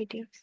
PDF।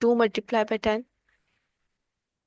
2 × 10।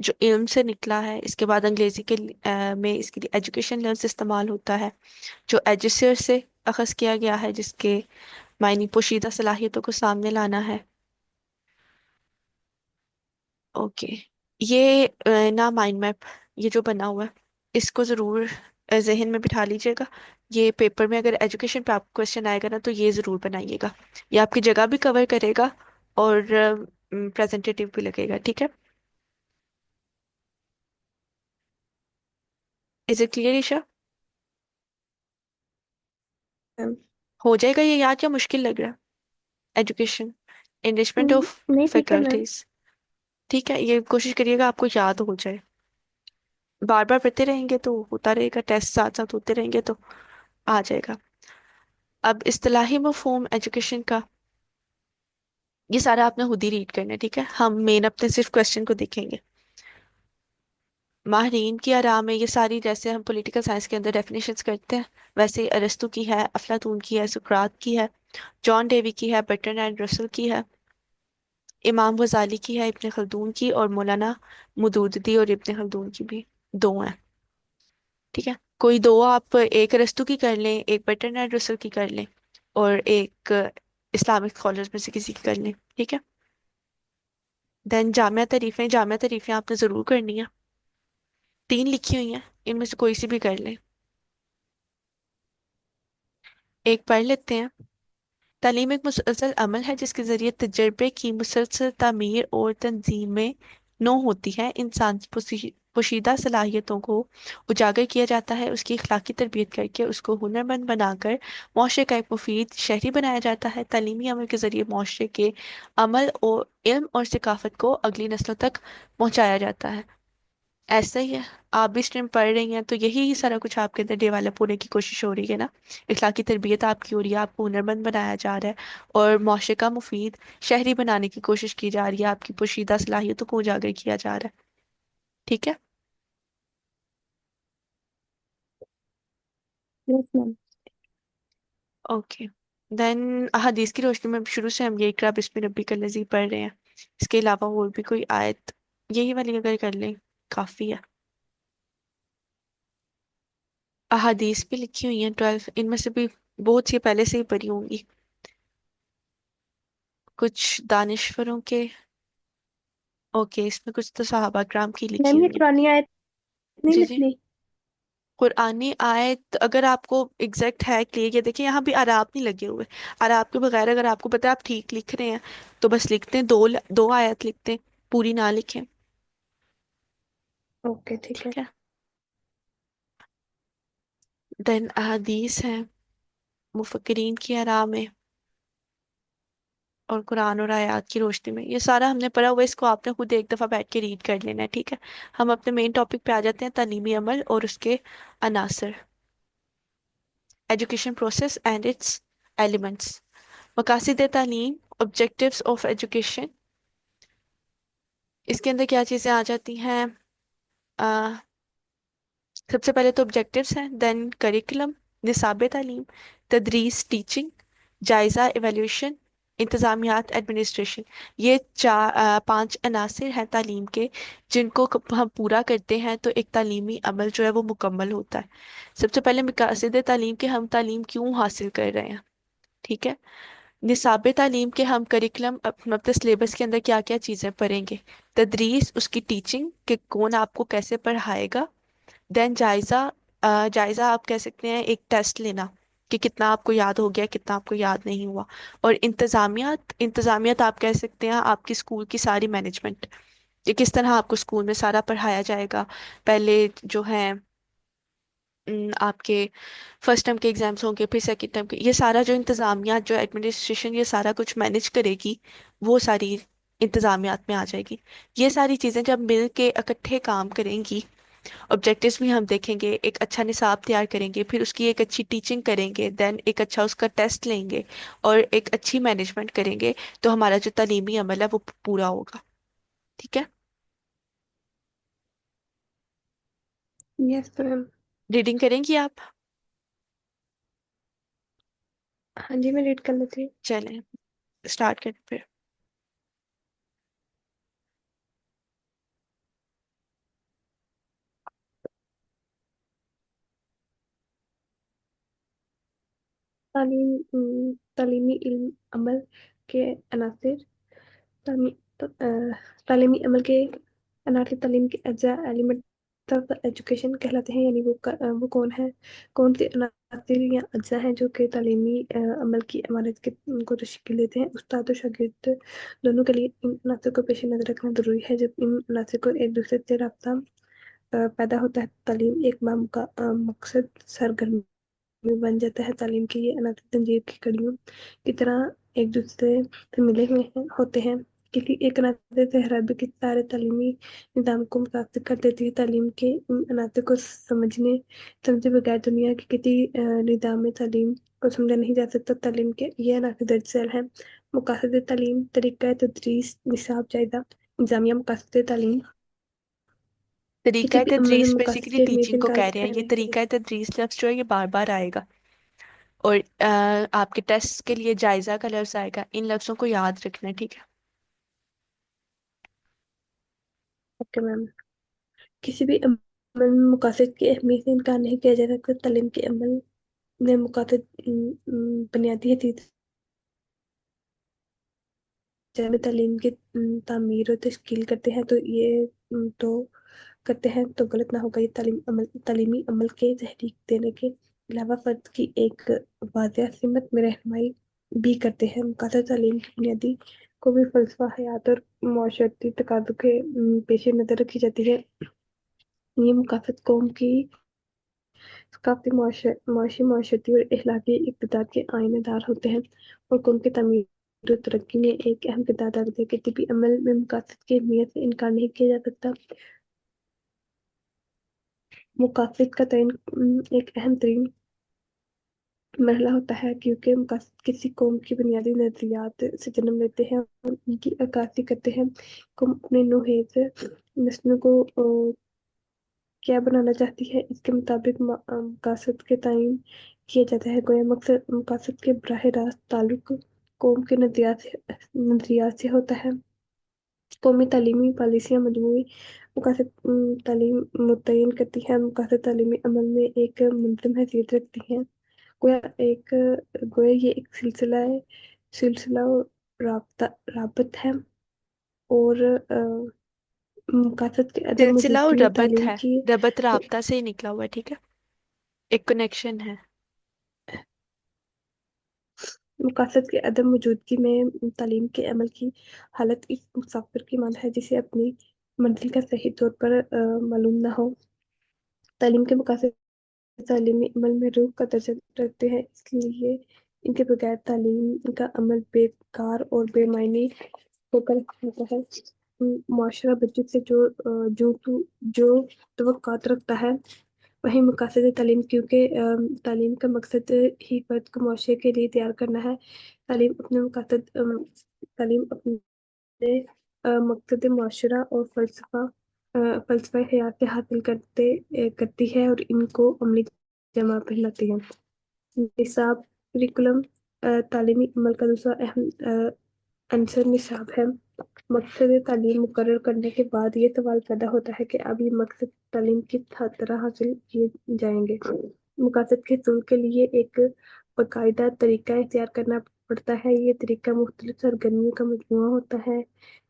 جو علم سے نکلا ہے، اس کے بعد انگریزی کے میں اس کے لیے ایجوکیشن لفظ استعمال ہوتا ہے، جو ایجسر سے اخذ کیا گیا ہے، جس کے معنی پوشیدہ صلاحیتوں کو سامنے لانا ہے. اوکے. یہ نا مائنڈ میپ یہ جو بنا ہوا ہے، اس کو ضرور ذہن میں بٹھا لیجیے گا. یہ پیپر میں اگر ایجوکیشن پہ آپ کو کوشچن آئے گا نا تو یہ ضرور بنائیے گا. یہ آپ کی جگہ بھی کور کرے گا اور پریزنٹیٹیو بھی لگے گا. ٹھیک ہے؟ از اٹ کلیئر عشا؟ میم. ہو جائے گا یہ یاد یا مشکل لگ رہا ہے؟ ایجوکیشن انرچمنٹ آف نہیں ٹھیک ہے میم. فیکلٹیز. ٹھیک ہے، یہ کوشش کریے گا آپ کو یاد ہو جائے. بار بار پڑھتے رہیں گے تو ہوتا رہے گا، ٹیسٹ ساتھ ساتھ ہوتے رہیں گے تو آ جائے گا. اب اصطلاحی مفہوم ایجوکیشن کا یہ سارا آپ نے خود ہی ریڈ کرنا ہے. ٹھیک ہے؟ ہم مین اپنے صرف کوشچن کو دیکھیں گے. ماہرین کی آراء میں یہ ساری، جیسے ہم پولیٹیکل سائنس کے اندر ڈیفینیشنز کرتے ہیں، ویسے ہی ارسطو کی ہے، افلاطون کی ہے، سقراط کی ہے، جان ڈیوی کی ہے، برٹن اینڈ رسل کی ہے، امام غزالی کی ہے، ابن خلدون کی، اور مولانا مدودی اور ابن خلدون کی بھی دو ہیں. ٹھیک ہے؟ کوئی دو آپ ایک ارسطو کی کر لیں، ایک برٹن اینڈ رسل کی کر لیں، اور ایک اسلامک اسکالرز میں سے کسی کی کر لیں. ٹھیک ہے؟ دین جامعہ تعریفیں آپ نے ضرور کرنی ہے. تین لکھی ہوئی ہیں، ان میں سے کوئی سی بھی کر لیں. ایک پڑھ لیتے ہیں. تعلیم ایک مسلسل عمل ہے جس کے ذریعے تجربے کی مسلسل تعمیر اور تنظیم میں نو ہوتی ہے. انسان کی پوشیدہ صلاحیتوں کو اجاگر کیا جاتا ہے، اس کی اخلاقی تربیت کر کے اس کو ہنرمند بنا کر معاشرے کا ایک مفید شہری بنایا جاتا ہے. تعلیمی عمل کے ذریعے معاشرے کے عمل اور علم اور ثقافت کو اگلی نسلوں تک پہنچایا جاتا ہے. ایسا ہی ہے، آپ بھی اسٹریم پڑھ رہی ہیں تو یہی سارا کچھ آپ کے اندر ڈیولپ ہونے کی کوشش ہو رہی ہے نا. اخلاقی تربیت آپ کی ہو رہی ہے، آپ کو ہنرمند بنایا جا رہا ہے اور معاشرے کا مفید شہری بنانے کی کوشش کی جا رہی ہے، آپ کی پوشیدہ صلاحیتوں کو اجاگر کیا جا رہا ہے. ٹھیک ہے؟ یس میم. اوکے. دین احادیث کی روشنی میں شروع سے ہم یہ اقرا بسم ربک الذی پڑھ رہے ہیں. اس کے علاوہ اور بھی کوئی آیت یہی والی اگر کر لیں کافی ہے. احادیث بھی لکھی ہوئی ہیں 12، ان میں سے بھی بہت سی پہلے سے ہی پڑھی ہوں گی. کچھ دانشوروں کے، اوکے، اس میں کچھ تو صحابہ کرام کی لکھی میم یہ ہوئی ہیں. پرانی آیت نہیں جی جی. نکلی. قرآنی آیت اگر آپ کو ایگزیکٹ ہے کلیئر، یہ دیکھیں یہاں بھی اعراب نہیں لگے ہوئے. اعراب کے بغیر اگر آپ کو پتا ہے آپ ٹھیک لکھ رہے ہیں تو بس لکھتے ہیں، دو آیت لکھتے ہیں، پوری نہ لکھیں. اوکے ٹھیک ہے. ٹھیک ہے؟ دین احادیث ہیں مفکرین کی آراء میں اور قرآن اور آیات کی روشنی میں. یہ سارا ہم نے پڑھا ہوا ہے، اس کو آپ نے خود ایک دفعہ بیٹھ کے ریڈ کر لینا ہے. ٹھیک ہے؟ ہم اپنے مین ٹاپک پہ آ جاتے ہیں، تعلیمی عمل اور اس کے عناصر. Education process and its elements. مقاصد تعلیم، objectives آف ایجوکیشن. اس کے اندر کیا چیزیں آ جاتی ہیں؟ سب سے پہلے تو آبجیکٹیوس ہیں، دین کریکولم، نصاب تعلیم، تدریس ٹیچنگ، جائزہ ایویلیوشن، انتظامیات ایڈمنسٹریشن. یہ پانچ عناصر ہیں تعلیم کے، جن کو ہم پورا کرتے ہیں تو ایک تعلیمی عمل جو ہے وہ مکمل ہوتا ہے. سب سے پہلے مقاصد تعلیم کے، ہم تعلیم کیوں حاصل کر رہے ہیں. ٹھیک ہے؟ نصاب تعلیم کے ہم کریکولم مطلب سلیبس کے اندر کیا کیا چیزیں پڑھیں گے. تدریس، اس کی ٹیچنگ کہ کون آپ کو کیسے پڑھائے گا. دین جائزہ، جائزہ آپ کہہ سکتے ہیں ایک ٹیسٹ لینا کہ کتنا آپ کو یاد ہو گیا، کتنا آپ کو یاد نہیں ہوا. اور انتظامیات آپ کہہ سکتے ہیں آپ کی اسکول کی ساری مینجمنٹ، کہ کس طرح آپ کو اسکول میں سارا پڑھایا جائے گا. پہلے جو ہیں آپ کے فرسٹ ٹرم کے ایگزامس ہوں گے، پھر سیکنڈ ٹرم کے، یہ سارا جو انتظامیات جو ایڈمنسٹریشن یہ سارا کچھ مینج کرے گی، وہ ساری انتظامیات میں آ جائے گی. یہ ساری چیزیں جب مل کے اکٹھے کام کریں گی، آبجیکٹیوز بھی ہم دیکھیں گے، ایک اچھا نصاب تیار کریں گے، پھر اس کی ایک اچھی ٹیچنگ کریں گے، دین ایک اچھا اس کا ٹیسٹ لیں گے اور ایک اچھی مینجمنٹ کریں گے، تو ہمارا جو تعلیمی عمل ہے وہ پورا ہوگا. ٹھیک ہے؟ یس میم. ریڈنگ کریں گی آپ؟ ہاں جی میں ریڈ کر لیتی ہوں. چلیں اسٹارٹ کریں پھر. تعلیمی علم عمل کے عناصر، تعمی- تعلیمی عمل کے عناصر تعلیم کے اجزاء ایلیمنٹ آف ایجوکیشن کہلاتے ہیں، یعنی وہ کون سے عناصر یا اجزاء ہیں جو کہ تعلیمی عمل کی عمارت کو تشکیل دیتے ہیں۔ استاد و شاگرد دونوں کے لیے ان عناصر کو پیش نظر رکھنا ضروری ہے۔ جب ان عناصر کو ایک دوسرے سے رابطہ پیدا ہوتا ہے، تعلیم ایک مقصد سرگرمی بن جاتا ہے۔ تعلیم کے یہ عناصر زنجیر کی کڑیوں کی طرح ایک دوسرے سے ملے ہوئے ہوتے ہیں۔ کسی ایک عناصر سے خرابی کسی سارے تعلیمی نظام کو متاثر کر دیتی ہے۔ تعلیم کے ان عناصر کو سمجھے بغیر دنیا کے کسی نظام میں تعلیم کو سمجھا نہیں جا سکتا۔ تعلیم کے یہ عناصر درج ذیل ہیں: مقاصد تعلیم، طریقہ تدریس، نصاب جائزہ، انتظامیہ۔ مقاصد تعلیم طریقہ کسی بھی عمل میں تدریس مقاصد بیسیکلی کی اہمیت سے ٹیچنگ کو انکار کہہ کا رہے ہیں، یہ نہیں کیا طریقہ تدریس لفظ جو ہے یہ بار بار آئے گا، اور آپ کے ٹیسٹ کے لیے جائزہ کا لفظ آئے گا، ان لفظوں کو یاد رکھنا ہے، ٹھیک ہے؟ Okay ma'am. کسی بھی عمل میں مقاصد کی اہمیت سے انکار نہیں کیا جا سکتا۔ تعلیم کے عمل میں مقاصد بنیادی حیثیت میں تعلیم کی تعمیر و تشکیل کرتے ہیں، تو کرتے ہیں تو غلط نہ ہوگا۔ یہ تعلیمی عمل کے تحریک دینے کے علاوہ فرد کی ایک واضح سمت میں رہنمائی بھی کرتے ہیں۔ مقاصد تعلیم کی بنیادی کو بھی فلسفہ حیات اور معاشرتی تقاضوں کے پیش نظر رکھی جاتی ہے۔ یہ مقاصد قوم کی ثقافتی، معاشرتی اور اخلاقی اقتدار کے آئینہ دار ہوتے ہیں اور قوم کی تعمیر و ترقی میں ایک اہم کردار ادا کرتے ہیں۔ کسی بھی عمل میں مقاصد کی اہمیت سے انکار نہیں کیا جا سکتا۔ مقاصد کا تعین ایک اہم ترین مرحلہ ہوتا ہے، کیونکہ مقاصد کسی قوم کی بنیادی نظریات سے جنم لیتے ہیں اور ان کی عکاسی کرتے ہیں۔ قوم اپنے نوعیت نسلوں کو کیا بنانا چاہتی ہے، اس کے مطابق مقاصد کے تعین کیا جاتا ہے۔ گویا مقاصد کے براہ راست تعلق قوم کے نظریات سے ہوتا ہے۔ قومی تعلیمی پالیسیاں مجموعی مقاصد تعلیم متعین کرتی ہیں۔ مقاصد تعلیمی عمل میں ایک منظم حیثیت رکھتی ہیں۔ گویا یہ ایک سلسلہ و رابط ہے، اور مقاصد کے عدم سلسلہ اور موجودگی میں ربط تعلیم ہے، کی ربط رابطہ سے ہی نکلا ہوا ہے، ٹھیک ہے، ایک کنیکشن ہے۔ مقاصد کے عدم موجودگی میں تعلیم کے عمل کی حالت اس مسافر کی مانند ہے جسے اپنی منزل کا صحیح طور پر معلوم نہ ہو۔ تعلیم کے مقاصد تعلیمی عمل میں روح کا درجہ رکھتے ہیں، اس لیے ان کے بغیر تعلیم کا عمل بیکار اور بے معنی ہو کر ہوتا ہے۔ معاشرہ بچوں سے جو توقعات رکھتا ہے وہی مقاصد تعلیم، کیونکہ تعلیم کا مقصد ہی فرد کو معاشرے کے لیے تیار کرنا ہے۔ تعلیم اپنے مقصد معاشرہ اور فلسفہ حیات سے حاصل کرتی ہے اور ان کو عملی جمع پہناتی ہے۔ نصاب کریکولم تعلیمی عمل کا دوسرا اہم عنصر نصاب ہے۔ مقصد تعلیم مقرر کرنے کے بعد یہ سوال پیدا ہوتا ہے کہ اب یہ مقصد تعلیم کس طرح حاصل کیے جائیں گے۔ مقاصد کے حصول کے لیے ایک باقاعدہ طریقہ اختیار کرنا پڑتا ہے۔ یہ طریقہ مختلف سرگرمیوں کا مجموعہ ہوتا ہے۔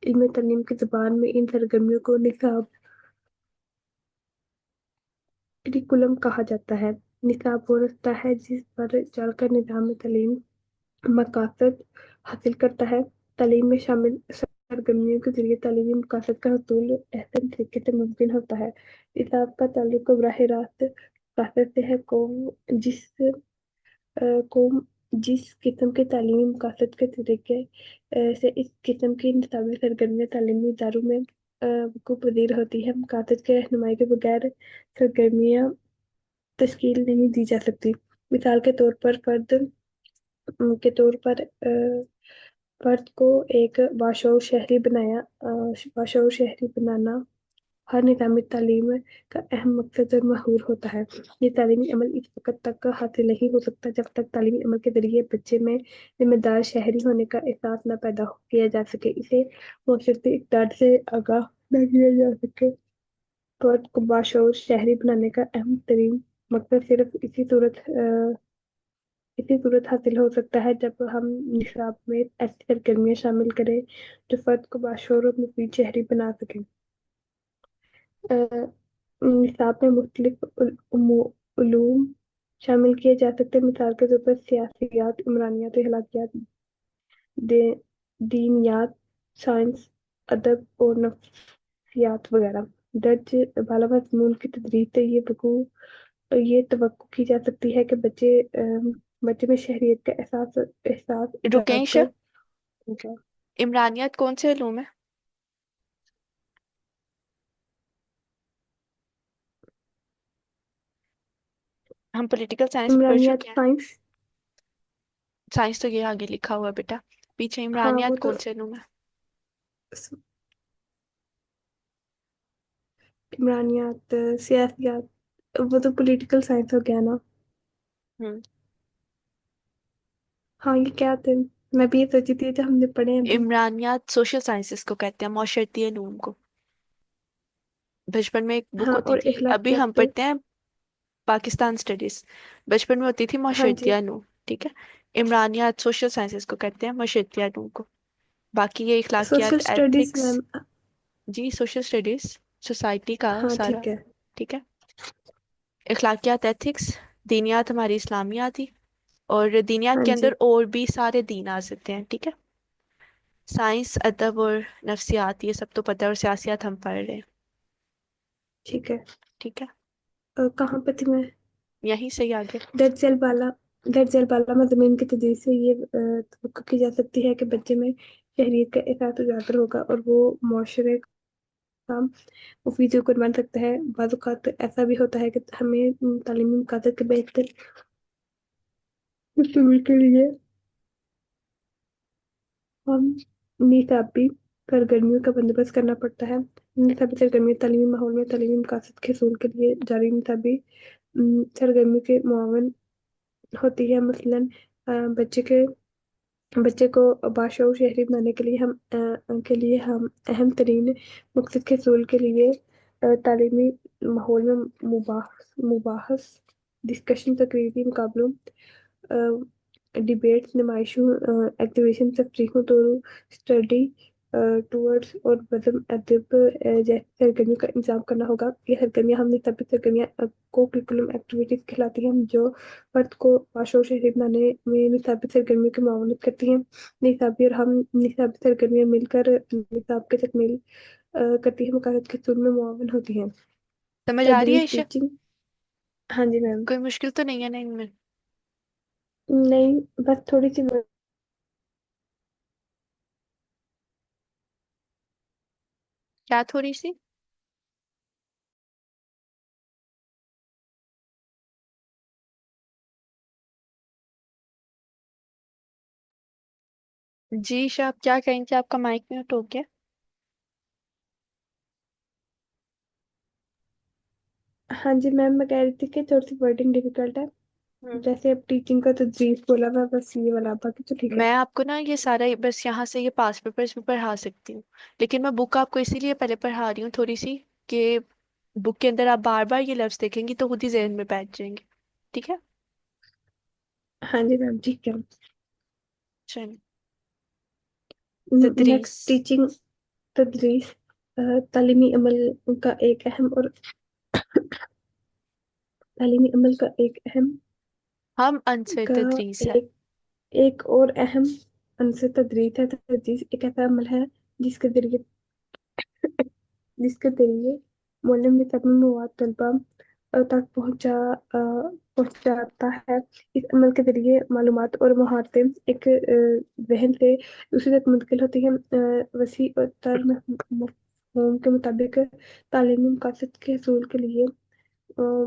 علم تعلیم کی زبان میں ان سرگرمیوں کو نصاب کریکولم کہا جاتا ہے۔ نصاب وہ رستہ ہے جس پر چل کر نظام تعلیم مقاصد حاصل کرتا ہے۔ تعلیم میں شامل سرگرمیوں کے ذریعے تعلیمی مقاصد کا حصول احسن طریقے سے ممکن ہوتا ہے۔ نصاب کا تعلق براہ راست مقاصد سے ہے۔ قوم جس قسم کے تعلیمی مقاصد کے طریقے سے اس قسم کی نصابی سرگرمیاں تعلیمی اداروں میں وقوع پذیر ہوتی ہے، مقاصد کی رہنمائی کے بغیر سرگرمیاں تشکیل نہیں دی جا سکتی۔ مثال کے طور پر فرد کو ایک باشعور شہری بنانا ہر نظامی تعلیم کا اہم مقصد اور محور ہوتا ہے۔ یہ تعلیمی عمل اس وقت تک حاصل نہیں ہو سکتا جب تک تعلیمی عمل کے ذریعے بچے میں ذمہ دار شہری ہونے کا احساس نہ پیدا کیا جا سکے، اسے معاشرتی اقدار سے آگاہ نہ کیا جا سکے۔ فرد کو باشعور شہری بنانے کا اہم ترین مقصد صرف اسی صورت اسی صورت حاصل ہو سکتا ہے جب ہم نصاب میں ایسی سرگرمیاں شامل کریں جو فرد کو باشعور اور مفید شہری بنا سکیں۔ نصاب میں مختلف علوم شامل کیے جا سکتے ہیں، مثال کے طور پر سیاسیات، عمرانیات، اخلاقیات، دینیات، سائنس، ادب اور نفسیات وغیرہ۔ درج بالا مضمون کی تدریس سے یہ توقع کی جا سکتی ہے کہ بچے میں شہریت کا احساس رکیں عائشہ، اجاگر ہوگا۔ عمرانیات کون سے علوم ہے؟ ہم پولیٹیکل سائنس میں پڑھ عمرانیات چکے ہیں۔ سائنس، سائنس تو یہ آگے لکھا ہوا ہے بیٹا، پیچھے ہاں وہ عمرانیات تو کون سے علوم ہے؟ عمرانیات سیاسیات، وہ تو پولیٹیکل سائنس ہو گیا نا۔ ہوں ہاں یہ کیا تھے؟ میں بھی یہ سوچی تھی جو ہم نے پڑھے ہیں ابھی۔ عمرانیات سوشل سائنسز کو کہتے ہیں، معاشرتی علوم کو۔ بچپن میں ایک بک ہاں ہوتی اور تھی، ابھی ہم اخلاقیات تو، پڑھتے ہیں پاکستان اسٹڈیز، بچپن میں ہوتی تھی ہاں جی، معاشرتی علوم، ٹھیک ہے؟ عمرانیات سوشل سائنسز کو کہتے ہیں، معاشرتی علوم کو۔ باقی یہ سوشل اخلاقیات، اسٹڈیز ایتھکس، میم۔ جی سوشل اسٹڈیز سوسائٹی کا ہاں سارا، ٹھیک ہے، ٹھیک ہے؟ اخلاقیات، ایتھکس، دینیات ہماری اسلامیات تھی، اور دینیات ہاں کے جی اندر اور بھی سارے دین آ سکتے ہیں، ٹھیک ہے؟ سائنس، ادب اور نفسیات یہ سب تو پتہ ہے، اور سیاسیات ہم پڑھ رہے ہیں، ٹھیک ہے۔ ٹھیک ہے؟ کہاں پہ تھی میں؟ یہیں سے ہی آگے۔ درج ذیل بالا مضامین کی تدریس سے یہ توقع کی جا سکتی ہے کہ بچے میں شہریت کا احساس اجاگر ہوگا اور وہ معاشرے کا مفید رکن بن سکتا ہے۔ بعض اوقات ایسا بھی ہوتا ہے کہ ہمیں تعلیمی مقاصد کے بہتر حصول کے لیے ہم نصابی سرگرمیوں کا بندوبست کرنا پڑتا ہے۔ نصابی سرگرمیاں تعلیمی ماحول میں تعلیمی مقاصد کے حصول کے لیے جاری نصابی سرگرمیوں کے معاون ہوتی ہے۔ مثلاً بچے کو باشعور شہری بنانے کے لیے ہم اہم ترین مقصد کے حصول کے لیے تعلیمی ماحول میں مباحث، ڈسکشن، تقریری مقابلوں، ڈیبیٹس، نمائشوں، ایگزیبیشن، تفریحوں، دوروں، اسٹڈی ٹورز اور بزم ادب جیسی سرگرمیوں کا انتظام کرنا ہوگا۔ یہ سرگرمیاں ہم نصابی سرگرمیاں کو کرکولم ایکٹیویٹیز کہلاتی ہیں جو فرد کو باشعور شہری بنانے میں نصابی سرگرمیوں کی معاونت کرتی ہیں۔ نصابی اور ہم نصابی سرگرمیاں مل کر نصاب کی تکمیل کرتی ہیں، مقاصد کے حصول میں معاون ہوتی ہیں۔ سمجھ آ رہی ہے تدریس، عائشہ؟ ٹیچنگ، ہاں جی میم۔ کوئی مشکل تو نہیں ہے نا ان میں؟ نہیں، بس تھوڑی سی کیا تھوڑی سی؟ جی عائشہ، آپ کیا کہیں گے؟ آپ کا مائک میوٹ ہو گیا۔ ہاں جی میم، میں کہہ رہی تھی کہ تھوڑی سی ورڈنگ ڈیفیکلٹ ہے، ہوں جیسے اب ٹیچنگ کا تدریس بولا ہوا، بس یہ والا، باقی تو ٹھیک ہے۔ میں آپ کو نا یہ سارا بس یہاں سے یہ پاس پیپرز میں پڑھا سکتی ہوں، لیکن میں بک آپ کو اسی لیے پہلے پڑھا رہی ہوں تھوڑی سی، کہ بک کے اندر آپ بار بار یہ لفظ دیکھیں گی تو خود ہی ذہن میں بیٹھ جائیں گے، ٹھیک ہے؟ ہاں جی میم ٹھیک ہے۔ چلیں، نیکسٹ، تدریس۔ ٹیچنگ، تدریس تعلیمی عمل کا ایک اہم اور تعلیمی عمل کا ہم عنصر کا تدریس ہے۔ ایک ایک اور اہم عنصر تدریس ہے۔ تدریس ایک ایسا عمل ہے جس کے ذریعے جس کے ذریعے معلم نے اپنے مواد طلبہ تک پہنچاتا ہے۔ اس عمل کے ذریعے معلومات اور مہارتیں ایک ذہن سے دوسری تک منتقل ہوتی ہیں۔ وسیع تر مفہوم کے مطابق تعلیمی مقاصد کے حصول کے لیے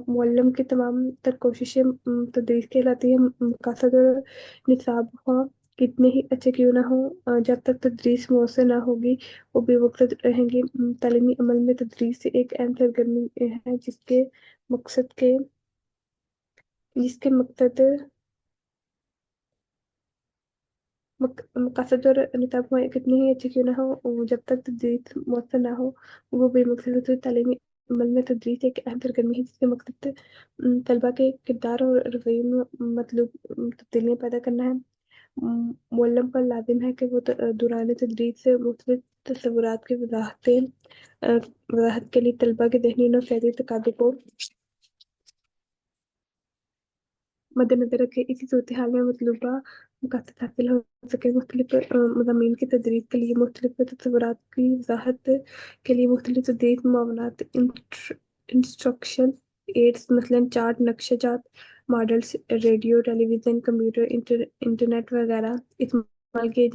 معلم کی تمام تر کوششیں تدریس کہلاتی ہیں۔ مقاصد اور نصاب خواہ کتنے ہی اچھے کیوں نہ ہوں، جب تک تدریس مؤثر نہ ہوگی وہ بے وقت رہیں گی۔ تعلیمی عمل میں تدریس ایک اہم سرگرمی ہے جس کے مقاصد اور نصاب خواہ کتنے ہی اچھے کیوں نہ ہوں، جب تک تدریس مؤثر نہ ہو وہ بے مقصد ہوتی ہے۔ تعلیمی عمل میں تدریس ایک اہم سرگرمی ہے جس کا مقصد طلبہ کے کردار اور رویے میں مطلوب تبدیلیاں پیدا کرنا ہے۔ معلم پر لازم ہے کہ وہ دوران تدریس سے مختلف تصورات کی وضاحت کے لیے طلبہ کے ذہنی اور فعلی تقاضوں کو مد نظر رکھے۔ اسی صورتحال میں مطلوبہ مقاصد حاصل ہو سکے۔ مختلف مضامین کی تدریس کے لیے مختلف تصورات کی وضاحت کے لیے مختلف تدریس معاونات، انسٹرکشن ایڈز مثلاً چارٹ، نقشہ جات، ماڈلز، ریڈیو، ٹیلی ویژن، کمپیوٹر، انٹرنیٹ وغیرہ استعمال کیے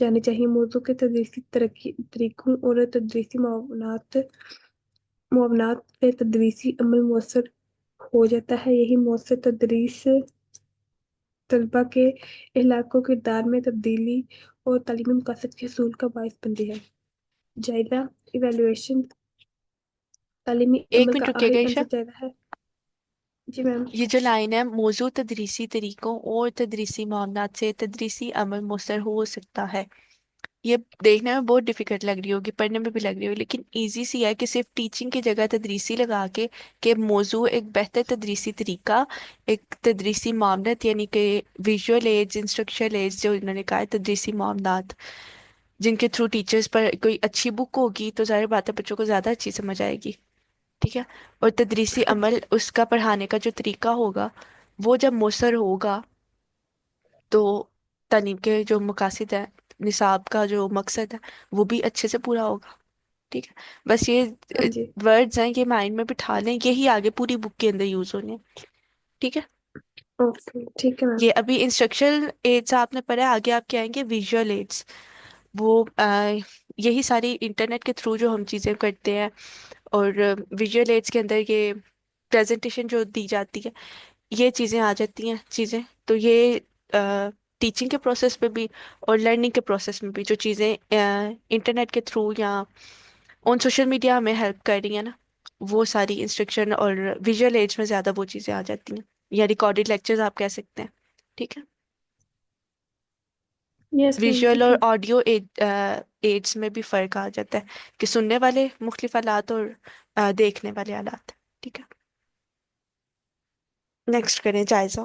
جانے چاہیے۔ موضوع کے تدریسی طریقوں اور تدریسی معاونات سے تدریسی عمل مؤثر ہو جاتا ہے۔ یہی مؤثر تدریس طلبہ کے اخلاق و کردار میں تبدیلی اور تعلیمی مقاصد کے حصول کا باعث بنتی ہے۔ جائزہ ایویلویشن تعلیمی ایک عمل کا منٹ رکیے گا آخری عائشہ، عنصر جائزہ ہے۔ جی میم۔ یہ جو لائن ہے موضوع تدریسی طریقوں اور تدریسی معاملات سے تدریسی عمل مؤثر ہو سکتا ہے، یہ دیکھنے میں بہت ڈیفیکلٹ لگ رہی ہوگی، پڑھنے میں بھی لگ رہی ہوگی، لیکن ایزی سی ہے کہ صرف ٹیچنگ کی جگہ تدریسی لگا کے کہ موضوع ایک بہتر تدریسی طریقہ، ایک تدریسی معاملات، یعنی کہ ویژول ایڈز، انسٹرکشن ایڈز جو انہوں نے کہا ہے، تدریسی معاملات جن کے تھرو ٹیچرز پر کوئی اچھی بک ہوگی تو ظاہر بات ہے بچوں کو زیادہ اچھی سمجھ آئے گی، ٹھیک ہے، اور تدریسی عمل اس کا پڑھانے کا جو طریقہ ہوگا وہ جب مؤثر ہوگا تو تعلیم کے جو مقاصد ہیں، نصاب کا جو مقصد ہے وہ بھی اچھے سے پورا ہوگا، ٹھیک ہے، بس یہ ہاں جی۔ ورڈز ہیں یہ مائنڈ میں بٹھا لیں، یہی آگے پوری بک کے اندر یوز ہونے ہیں، ٹھیک ہے۔ اوکے ٹھیک ہے میم۔ یہ ابھی انسٹرکشن ایڈس آپ نے پڑھا، آگے آپ کیا آئیں گے ویژول ایڈس، وہ یہی ساری انٹرنیٹ کے تھرو جو ہم چیزیں کرتے ہیں، اور ویژول ایڈس کے اندر یہ پریزنٹیشن جو دی جاتی ہے یہ چیزیں آ جاتی ہیں چیزیں، تو یہ ٹیچنگ کے پروسیس میں بھی اور لرننگ کے پروسیس میں بھی جو چیزیں انٹرنیٹ کے تھرو یا آن سوشل میڈیا ہمیں ہیلپ کر رہی ہیں نا، وہ ساری انسٹرکشن اور ویژول ایڈس میں زیادہ وہ چیزیں آ جاتی ہیں، یا ریکارڈڈ لیکچرز آپ کہہ سکتے ہیں، ٹھیک ہے۔ یس میم ویژول ٹھیک اور ہے۔ آڈیو ایڈس میں بھی فرق آ جاتا ہے کہ سننے والے مختلف آلات اور دیکھنے والے آلات، ٹھیک ہے۔ نیکسٹ کریں جائزہ۔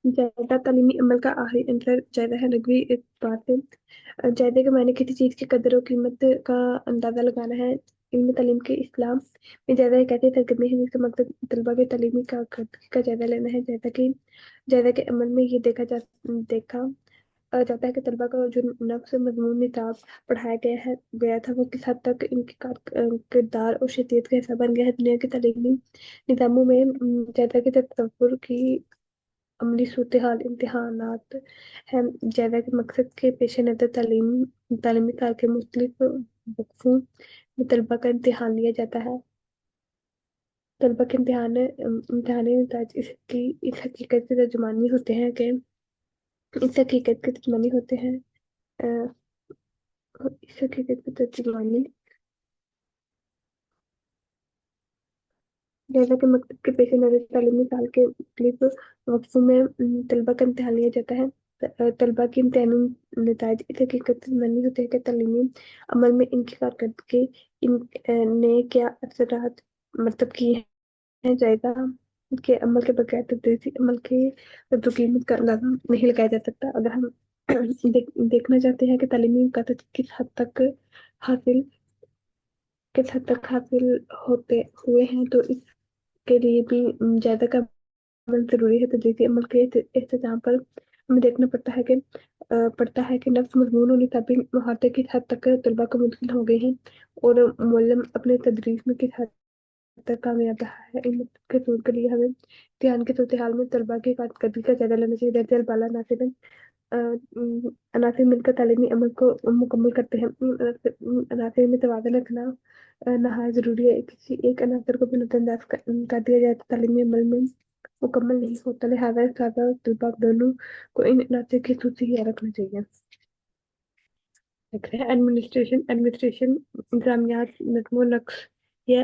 جائزہ تعلیمی عمل کا آخری عنصر جائزہ ہے لغوی اعتبار سے۔ جائزے کے معنی کسی چیز کی قدر و قیمت کا اندازہ لگانا ہے۔ علم تعلیم کے اسلام میں جائزہ ایک ایسی سرگرمی ہے جس کا مقصد طلبہ کے تعلیمی کارکردگی کا جائزہ لینا ہے۔ جائزہ کے عمل میں یہ دیکھا جاتا ہے کہ طلبہ کا جو نفس مضمون نصاب پڑھایا گیا تھا وہ کس حد تک ان کے کردار اور شخصیت کا حصہ بن گیا ہے۔ دنیا کے تعلیمی نظاموں میں جائزہ کے تصور کی عملی صورتحال امتحانات ہیں۔ جائزہ کے مقصد کے پیش نظر تعلیمی سال کے مختلف وقفوں میں طلبہ کا امتحان لیا جاتا ہے۔ طلبہ کے امتحانی نتائج اس حقیقت کے ترجمانی ہوتے ہیں کہ اس حقیقت کے ترجمانی ہوتے ہیں اس حقیقت کے ترجمانی جیسا کہ مکتب کے پیش نظر تعلیمی سال کے مختلف وقفوں میں طلبہ کا امتحان لیا جاتا ہے۔ طلبہ کی امتحانی نتائج اس حقیقت سے مبنی ہوتے ہیں کہ تعلیمی عمل میں ان کی کارکردگی نے کیا اثرات مرتب کیے ہیں۔ جائزہ کے عمل کے بغیر تدریسی عمل کی قدر و قیمت کا اندازہ نہیں لگایا جا سکتا۔ اگر ہم دیکھنا چاہتے ہیں کہ تعلیمی مقاصد کس حد تک حاصل ہوتے ہوئے ہیں تو اس کے لیے بھی جائزہ کا عمل ضروری ہے۔ تدریسی عمل کے اختتام پر ہمیں دیکھنا پڑتا ہے کہ نفس مضمون اور نصابی مہارتیں کس حد تک طلبہ کو منتقل ہو گئی ہیں اور معلم اپنے تدریس میں کس حد تک کامیاب رہا ہے۔ ان مقصد کے حصول کے لیے ہمیں امتحان کی صورتحال میں طلبہ کی کارکردگی کا جائزہ لینا چاہیے۔ درجہ بالا عناصر مل کر تعلیمی عمل کو مکمل کرتے ہیں۔ عناصر میں توازن رکھنا نہایت ضروری ہے۔ کسی ایک عنصر کو بھی نظر انداز کر دیا جائے تو تعلیمی عمل میں مکمل نہیں ہوتا، لہٰذا اساتذہ اور طلباء دونوں کو ان عناصر کی خصوصی خیال رکھنا چاہیے۔ ایڈمنسٹریشن انتظامیات، نظم و نسق یا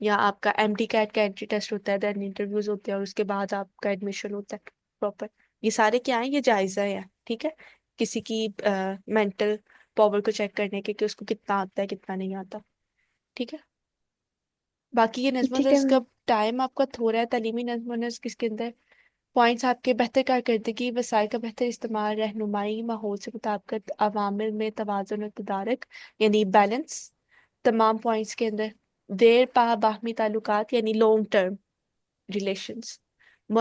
یا آپ کا ایم ڈی کیٹ کا انٹری ٹیسٹ ہوتا ہے، دین انٹرویوز ہوتے ہیں، اور اس کے بعد آپ کا ایڈمیشن ہوتا ہے پراپر. یہ سارے کیا ہیں؟ یہ جائزہ ہے. ٹھیک ہے، کسی کی مینٹل پاور کو چیک کرنے کے کہ اس کو کتنا آتا ہے کتنا نہیں آتا. ٹھیک ہے. باقی یہ نظم و ٹھیک ہے نسق کا میم. ٹائم آپ کا تھوڑا ہے. تعلیمی نظم و نسق کس کے اندر پوائنٹس آپ کے بہتر کارکردگی، وسائل کا بہتر استعمال، رہنمائی، ماحول سے مطابقت، عوامل میں توازن اور تدارک یعنی بیلنس. تمام پوائنٹس کے اندر دیر پا باہمی تعلقات یعنی لانگ ٹرم ریلیشنز.